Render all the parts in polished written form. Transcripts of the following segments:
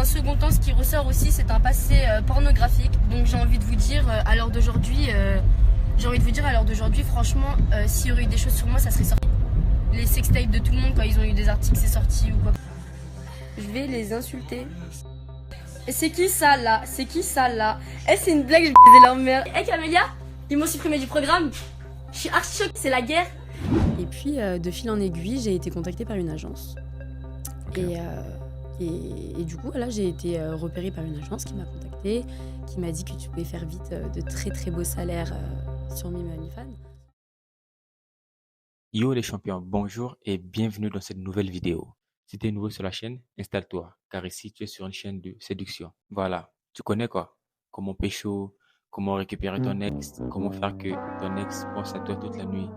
un second temps, ce qui ressort aussi, c'est un passé pornographique. Donc j'ai envie de vous dire, à l'heure d'aujourd'hui, franchement, s'il y aurait eu des choses sur moi, ça serait sorti. Les sextapes de tout le monde, quand ils ont eu des articles, c'est sorti ou quoi. Je vais les insulter. Et c'est qui ça là? Eh, c'est une blague, je baisais leur mère. Eh Camélia, ils m'ont supprimé du programme. Je suis archi choquée, c'est la guerre. Et puis, de fil en aiguille, j'ai été contactée par une agence. Et du coup, là, j'ai été repérée par une agence qui m'a contactée, qui m'a dit que tu pouvais faire vite de très très beaux salaires sur Mime OnlyFans. Yo les champions, bonjour et bienvenue dans cette nouvelle vidéo. Si tu es nouveau sur la chaîne, installe-toi, car ici tu es sur une chaîne de séduction. Voilà, tu connais quoi? Comment pécho, comment récupérer ton ex, comment faire que ton ex pense à toi toute la nuit.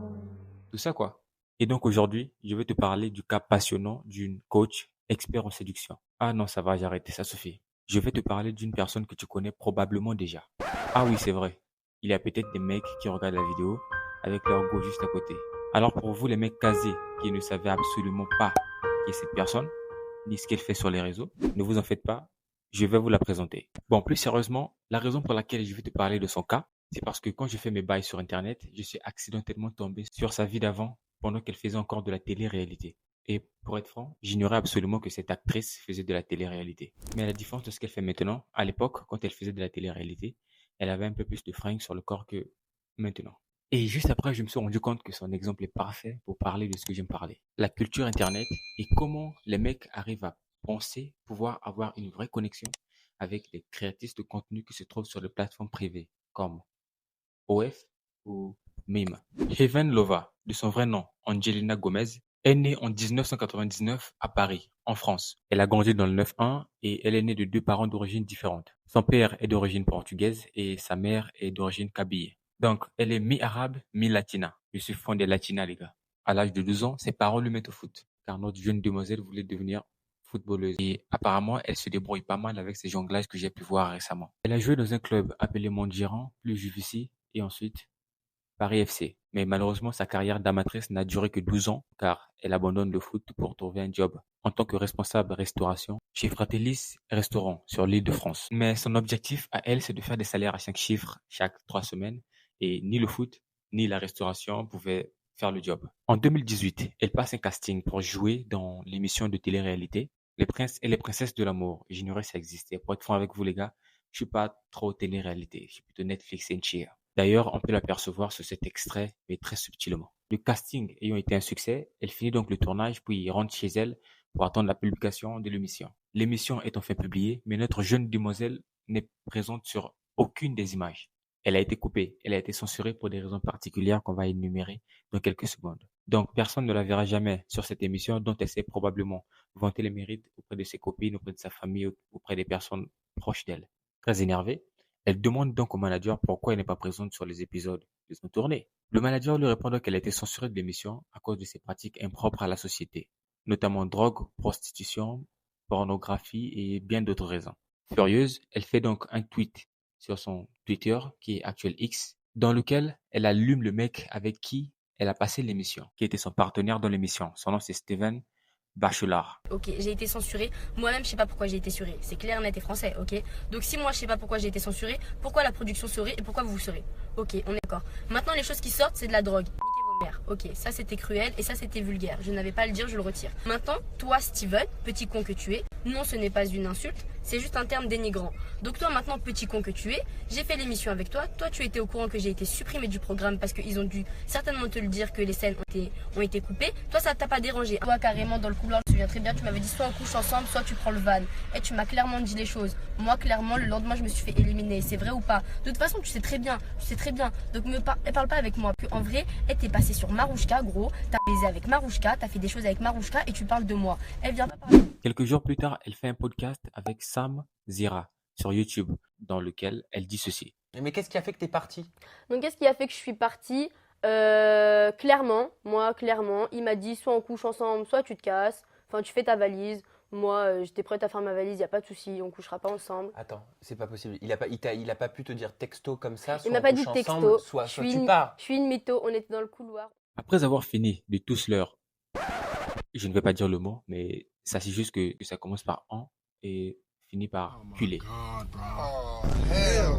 Tout ça quoi. Et donc aujourd'hui, je vais te parler du cas passionnant d'une coach expert en séduction. Ah non, ça va, j'ai arrêté, ça suffit. Je vais te parler d'une personne que tu connais probablement déjà. Ah oui, c'est vrai. Il y a peut-être des mecs qui regardent la vidéo avec leur go juste à côté. Alors pour vous les mecs casés qui ne savaient absolument pas qui est cette personne, ni ce qu'elle fait sur les réseaux, ne vous en faites pas, je vais vous la présenter. Bon, plus sérieusement, la raison pour laquelle je vais te parler de son cas, c'est parce que quand je fais mes bails sur internet, je suis accidentellement tombé sur sa vie d'avant pendant qu'elle faisait encore de la télé-réalité. Et pour être franc, j'ignorais absolument que cette actrice faisait de la télé-réalité. Mais à la différence de ce qu'elle fait maintenant, à l'époque, quand elle faisait de la télé-réalité, elle avait un peu plus de fringues sur le corps que maintenant. Et juste après, je me suis rendu compte que son exemple est parfait pour parler de ce que j'aime parler. La culture internet et comment les mecs arrivent à penser pouvoir avoir une vraie connexion avec les créatrices de contenu qui se trouvent sur les plateformes privées comme OF ou Mime. Heaven Lova, de son vrai nom, Angelina Gomez, est née en 1999 à Paris, en France. Elle a grandi dans le 9-1 et elle est née de deux parents d'origine différentes. Son père est d'origine portugaise et sa mère est d'origine kabyle. Donc, elle est mi-arabe, mi-latina. Je suis fond des latinas, les gars. À l'âge de 12 ans, ses parents le mettent au foot, car notre jeune demoiselle voulait devenir footballeuse. Et apparemment, elle se débrouille pas mal avec ces jonglages que j'ai pu voir récemment. Elle a joué dans un club appelé Montgeron, plus JVC, et ensuite Paris FC. Mais malheureusement, sa carrière d'amatrice n'a duré que 12 ans, car elle abandonne le foot pour trouver un job en tant que responsable restauration chez Fratellis Restaurant sur l'île de France. Mais son objectif à elle, c'est de faire des salaires à 5 chiffres chaque 3 semaines, et ni le foot, ni la restauration pouvaient faire le job. En 2018, elle passe un casting pour jouer dans l'émission de télé-réalité Les Princes et les Princesses de l'amour. J'ignorais que ça existait. Pour être franc avec vous les gars, je suis pas trop télé-réalité, je suis plutôt Netflix and chill. D'ailleurs, on peut l'apercevoir sur cet extrait, mais très subtilement. Le casting ayant été un succès, elle finit donc le tournage puis rentre chez elle pour attendre la publication de l'émission. L'émission est enfin publiée, mais notre jeune demoiselle n'est présente sur aucune des images. Elle a été coupée, elle a été censurée pour des raisons particulières qu'on va énumérer dans quelques secondes. Donc personne ne la verra jamais sur cette émission dont elle s'est probablement vanter les mérites auprès de ses copines, auprès de sa famille, auprès des personnes proches d'elle. Très énervée, elle demande donc au manager pourquoi elle n'est pas présente sur les épisodes de son tournée. Le manager lui répond qu'elle a été censurée de l'émission à cause de ses pratiques impropres à la société, notamment drogue, prostitution, pornographie et bien d'autres raisons. Furieuse, elle fait donc un tweet sur son Twitter, qui est actuel X, dans lequel elle allume le mec avec qui elle a passé l'émission, qui était son partenaire dans l'émission. Son nom c'est Steven Bachelard. Ok, j'ai été censurée. Moi-même, je sais pas pourquoi j'ai été censurée. C'est clair, net et français, ok? Donc si moi, je sais pas pourquoi j'ai été censurée, pourquoi la production saurait et pourquoi vous saurez? Ok, on est d'accord. Maintenant, les choses qui sortent, c'est de la drogue. Niquez vos mères. Ok, ça c'était cruel et ça c'était vulgaire. Je n'avais pas à le dire, je le retire. Maintenant, toi, Steven, petit con que tu es, non, ce n'est pas une insulte, c'est juste un terme dénigrant. Donc toi, maintenant, petit con que tu es, j'ai fait l'émission avec toi. Toi, tu étais au courant que j'ai été supprimée du programme parce qu'ils ont dû certainement te le dire que les scènes ont été coupées. Toi, ça t'a pas dérangé. Toi, carrément, dans le couloir, je me souviens très bien, tu m'avais dit soit on couche ensemble, soit tu prends le van. Et tu m'as clairement dit les choses. Moi, clairement, le lendemain, je me suis fait éliminer. C'est vrai ou pas? De toute façon, tu sais très bien. Donc, parle pas avec moi. En vrai, t'es passé sur Marouchka, gros. T'as baisé avec Marouchka, t'as fait des choses avec Marouchka et tu parles de moi. Elle vient pas parler. Quelques jours plus tard, elle fait un podcast avec Sam Zira sur YouTube, dans lequel elle dit ceci. Mais qu'est-ce qui a fait que t'es partie? Donc, qu'est-ce qui a fait que je suis partie? Clairement, il m'a dit soit on couche ensemble, soit tu te casses. Enfin, tu fais ta valise. Moi, j'étais prête à faire ma valise, y a pas de souci, on couchera pas ensemble. Attends, c'est pas possible. Il a pas pu te dire texto comme ça, Il soit m'a on pas dit couche texto. ensemble, soit tu pars. Je suis une mytho, on était dans le couloir. Après avoir fini de tous leurs, je ne vais pas dire le mot, mais ça c'est juste que ça commence par en et finit par culer.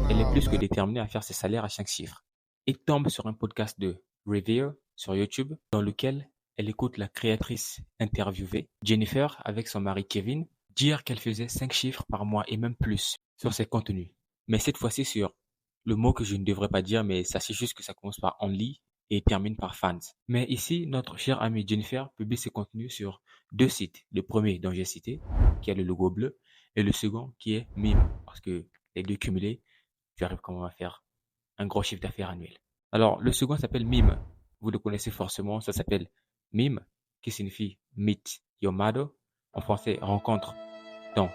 Elle est plus que déterminée à faire ses salaires à chaque chiffre. Et tombe sur un podcast de Revere sur YouTube dans lequel elle écoute la créatrice interviewée, Jennifer, avec son mari Kevin, dire qu'elle faisait 5 chiffres par mois et même plus sur ses contenus. Mais cette fois-ci sur le mot que je ne devrais pas dire, mais sachez juste que ça commence par only et termine par fans. Mais ici, notre chère amie Jennifer publie ses contenus sur 2 sites. Le premier dont j'ai cité, qui a le logo bleu, et le second qui est Mime, parce que les deux cumulés, tu arrives quand même à faire un gros chiffre d'affaires annuel. Alors, le second s'appelle Mime. Vous le connaissez forcément, ça s'appelle Mime, qui signifie Meet Your Model. En français, rencontre ton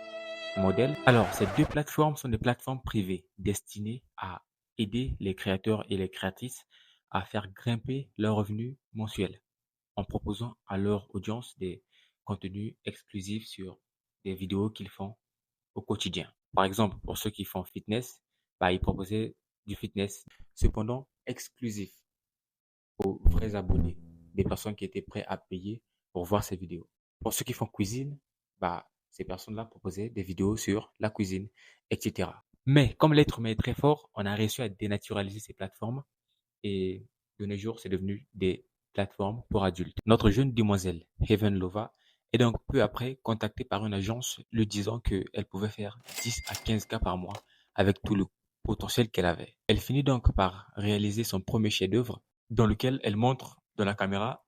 modèle. Alors, ces 2 plateformes sont des plateformes privées destinées à aider les créateurs et les créatrices à faire grimper leurs revenus mensuels en proposant à leur audience des contenus exclusifs sur des vidéos qu'ils font au quotidien. Par exemple, pour ceux qui font fitness, ils proposaient du fitness, cependant exclusif aux vrais abonnés, des personnes qui étaient prêtes à payer pour voir ces vidéos. Pour ceux qui font cuisine, ces personnes-là proposaient des vidéos sur la cuisine, etc. Mais comme l'être humain est très fort, on a réussi à dénaturaliser ces plateformes et de nos jours, c'est devenu des plateformes pour adultes. Notre jeune demoiselle, Heaven Lova, est donc peu après contactée par une agence lui disant qu'elle pouvait faire 10 à 15 cas par mois avec tout le potentiel qu'elle avait. Elle finit donc par réaliser son premier chef-d'œuvre dans lequel elle montre dans la caméra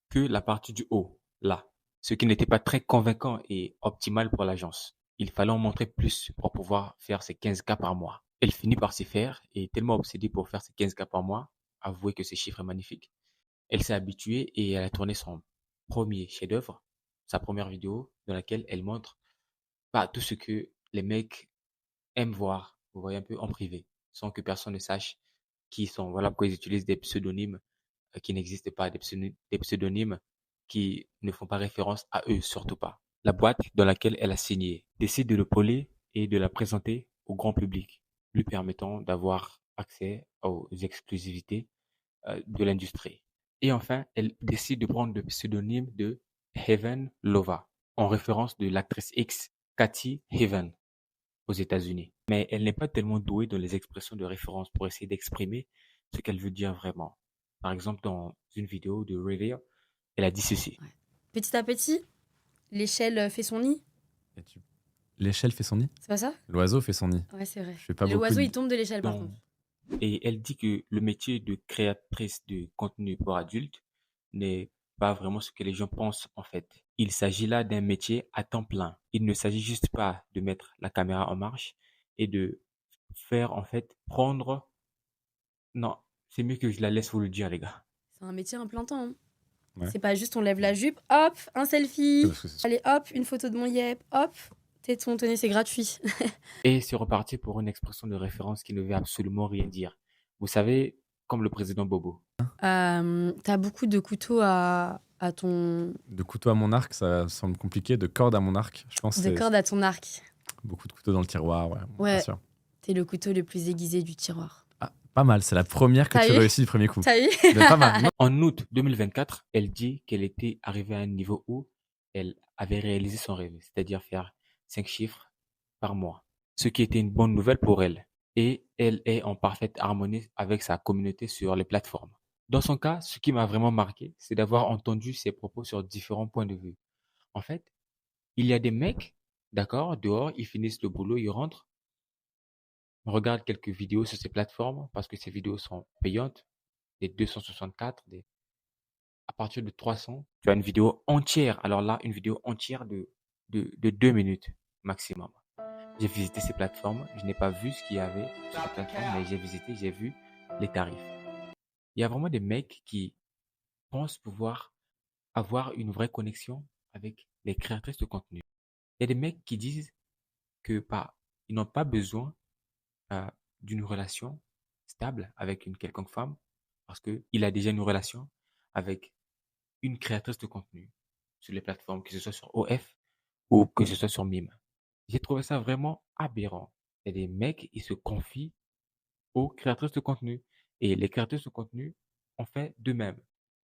que la partie du haut, là, ce qui n'était pas très convaincant et optimal pour l'agence. Il fallait en montrer plus pour pouvoir faire ces 15 cas par mois. Elle finit par s'y faire et est tellement obsédée pour faire ces 15 cas par mois, avouer que ce chiffre est magnifique. Elle s'est habituée et elle a tourné son premier chef-d'œuvre, sa première vidéo dans laquelle elle montre tout ce que les mecs aiment voir, vous voyez un peu en privé, sans que personne ne sache qui ils sont. Voilà pourquoi ils utilisent des pseudonymes qui n'existent pas, des pseudonymes qui ne font pas référence à eux, surtout pas. La boîte dans laquelle elle a signé décide de le coller et de la présenter au grand public, lui permettant d'avoir accès aux exclusivités de l'industrie. Et enfin, elle décide de prendre le pseudonyme de Heaven Lova, en référence de l'actrice X, Kathy Heaven, aux États-Unis. Mais elle n'est pas tellement douée dans les expressions de référence pour essayer d'exprimer ce qu'elle veut dire vraiment. Par exemple, dans une vidéo de Revere, elle a dit ceci. Ouais. Petit à petit, l'échelle fait son nid. L'échelle fait son nid. C'est pas ça? L'oiseau fait son nid. Ouais, c'est vrai. Je fais pas beaucoup L'oiseau, de- il tombe de l'échelle, par Donc, contre. et elle dit que le métier de créatrice de contenu pour adultes n'est pas vraiment ce que les gens pensent en fait. Il s'agit là d'un métier à temps plein. Il ne s'agit juste pas de mettre la caméra en marche et de faire en fait prendre... Non, c'est mieux que je la laisse vous le dire les gars. C'est un métier en plein temps. Hein. Ouais. C'est pas juste on lève la jupe, hop, un selfie. Parce que c'est- Allez, hop, une photo de mon yep, hop, téton, tenez, c'est gratuit. Et c'est reparti pour une expression de référence qui ne veut absolument rien dire. Vous savez, comme le président Bobo. T'as beaucoup de couteaux à ton. De couteau à mon arc, ça semble compliqué. De corde à mon arc, je pense que de c'est corde à ton arc. beaucoup de couteaux dans le tiroir. Ouais, Ouais. bien sûr. T'es le couteau le plus aiguisé du tiroir. Ah, pas mal, c'est la première que T'as tu vu réussis du premier coup. T'as vu? Mais pas mal. Non. En août 2024, elle dit qu'elle était arrivée à un niveau où elle avait réalisé son rêve, c'est-à-dire faire 5 chiffres par mois, ce qui était une bonne nouvelle pour elle. Et elle est en parfaite harmonie avec sa communauté sur les plateformes. Dans son cas, ce qui m'a vraiment marqué, c'est d'avoir entendu ses propos sur différents points de vue. En fait, il y a des mecs, d'accord, dehors, ils finissent le boulot, ils rentrent, regardent quelques vidéos sur ces plateformes parce que ces vidéos sont payantes, des 264, à partir de 300, tu as une vidéo entière. Alors là, une vidéo entière de 2 minutes maximum. J'ai visité ces plateformes. Je n'ai pas vu ce qu'il y avait sur ces plateformes, mais j'ai visité, j'ai vu les tarifs. Il y a vraiment des mecs qui pensent pouvoir avoir une vraie connexion avec les créatrices de contenu. Il y a des mecs qui disent que ils n'ont pas besoin d'une relation stable avec une quelconque femme parce qu'il a déjà une relation avec une créatrice de contenu sur les plateformes, que ce soit sur OF ou que ce soit sur Mime. J'ai trouvé ça vraiment aberrant. Il y a des mecs, ils se confient aux créatrices de contenu. Et les créatrices de contenu ont fait d'eux-mêmes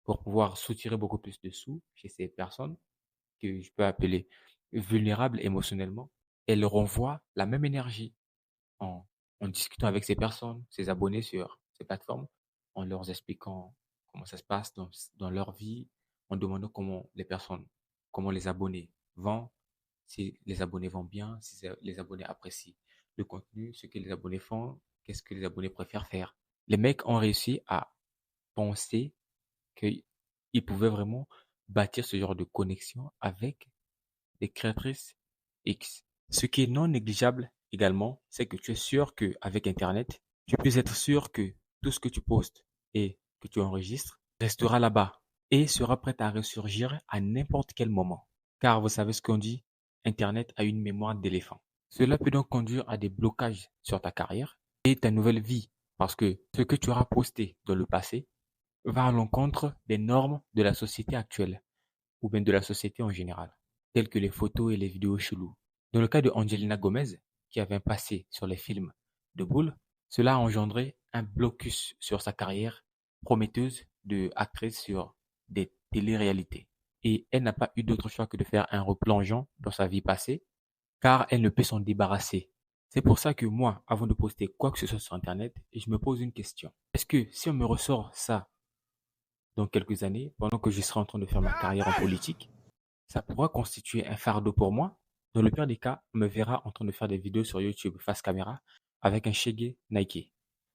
pour pouvoir soutirer beaucoup plus de sous chez ces personnes que je peux appeler vulnérables émotionnellement. elle renvoie la même énergie en, en discutant avec ces personnes, ces abonnés sur ces plateformes, en leur expliquant comment ça se passe dans leur vie, en demandant comment les abonnés vont, si les abonnés vont bien, si les abonnés apprécient le contenu, ce que les abonnés font, qu'est-ce que les abonnés préfèrent faire. Les mecs ont réussi à penser qu'ils pouvaient vraiment bâtir ce genre de connexion avec des créatrices X. Ce qui est non négligeable également, c'est que tu es sûr qu'avec Internet, tu peux être sûr que tout ce que tu postes et que tu enregistres restera là-bas et sera prêt à ressurgir à n'importe quel moment. Car vous savez ce qu'on dit, Internet a une mémoire d'éléphant. Cela peut donc conduire à des blocages sur ta carrière et ta nouvelle vie, parce que ce que tu auras posté dans le passé va à l'encontre des normes de la société actuelle, ou bien de la société en général, telles que les photos et les vidéos cheloues. Dans le cas de Angelina Gomez, qui avait un passé sur les films de boules, cela a engendré un blocus sur sa carrière prometteuse de actrice sur des téléréalités. Et elle n'a pas eu d'autre choix que de faire un replongeon dans sa vie passée, car elle ne peut s'en débarrasser. C'est pour ça que moi, avant de poster quoi que ce soit sur Internet, je me pose une question. Est-ce que si on me ressort ça dans quelques années, pendant que je serai en train de faire ma carrière en politique, ça pourra constituer un fardeau pour moi? Dans le pire des cas, on me verra en train de faire des vidéos sur YouTube face caméra avec un Shege Nike.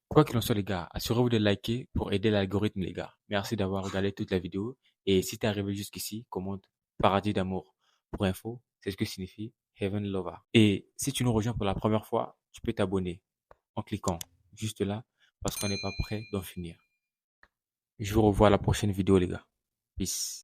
Quoi qu'il en soit les gars, assurez-vous de liker pour aider l'algorithme les gars. Merci d'avoir regardé toute la vidéo et si t'es arrivé jusqu'ici, commente Paradis d'amour. Pour info, c'est ce que signifie Heaven Lover. Et si tu nous rejoins pour la première fois, tu peux t'abonner en cliquant juste là parce qu'on n'est pas prêt d'en finir. Je vous revois à la prochaine vidéo les gars. Peace.